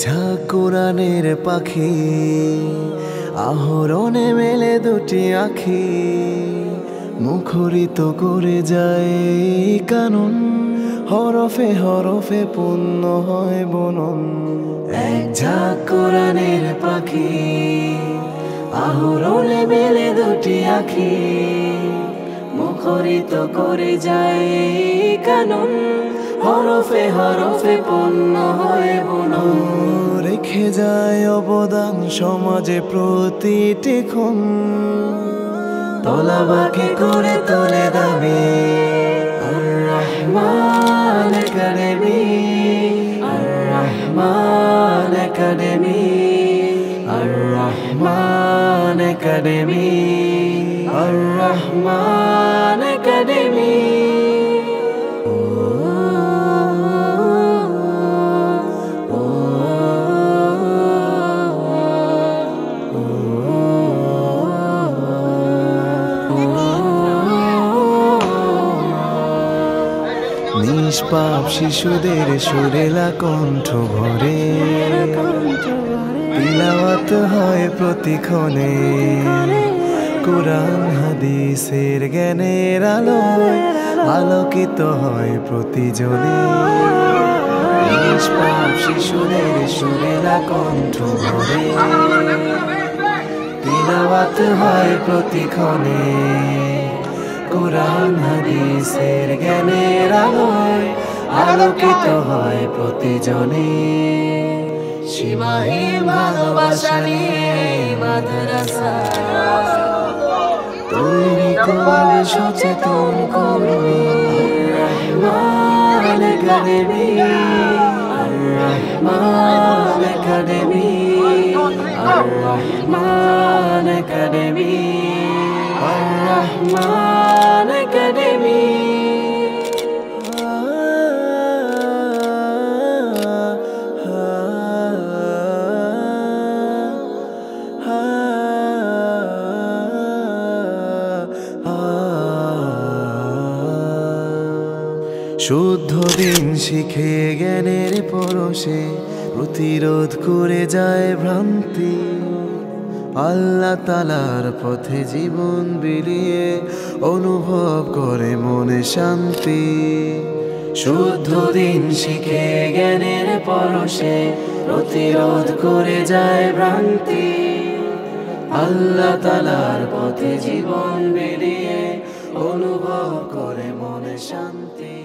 ঝাঁক কোরআনের পাখি, আহরণে মেলে দুটি আখি, মুখরিত করে যায় কানন, হরফে হরফে পূর্ণ হয় বনন। এক ঝাঁক কোরআনের পাখি, আহরণে মেলে দুটি আখি, মুখরিত করে যায় কানন, হরফে হরফে পূর্ণ হয় বনন। রেখে যায় অবদান সমাজে প্রতিটি ক্ষণ, তলাবাকি করে তোলে দাবি। আর রহমান একাডেমি, আর রহমান একাডেমি, আর রহমান একাডেমি, আর রহমান একাডেমি। নিষ্পাপ শিশুদের সুরেলা কণ্ঠ ভরে তিলাওয়াত হয় প্রতিক্ষণে, কুরআন হাদিসের জ্ঞানের আলোয় আলোকিত হয় প্রতিজনে। নিষ্পাপ শিশুদের সুরেলা কণ্ঠ ভরে তিলাওয়াত হয় প্রতিক্ষণে, কুরআন হাদিসের জ্ঞানের আলোয় আলোকিত হয় প্রতিজনে। সীমাহীন ভালোবাসা নিয়ে মাদ্রাসা তৈরি করবে সচেতন কর্মী। রহমান একাডেমি, আর রহমান একাডেমি, আর রহমান একাডেমি, আর রহমান একাডেমি। শুদ্ধ দিন শিখে জ্ঞানের পরশে প্রতিরোধ করে যায় ভ্রান্তি। আল্লাহ তাআলার পথে জীবন বিলিয়ে অনুভব করে মনে শান্তি। শুদ্ধ দিন শিখে জ্ঞানের পরশে প্রতিরোধ করে যায় ভ্রান্তি। আল্লাহ তাআলার পথে জীবন বিলিয়ে অনুভব করে মনে শান্তি।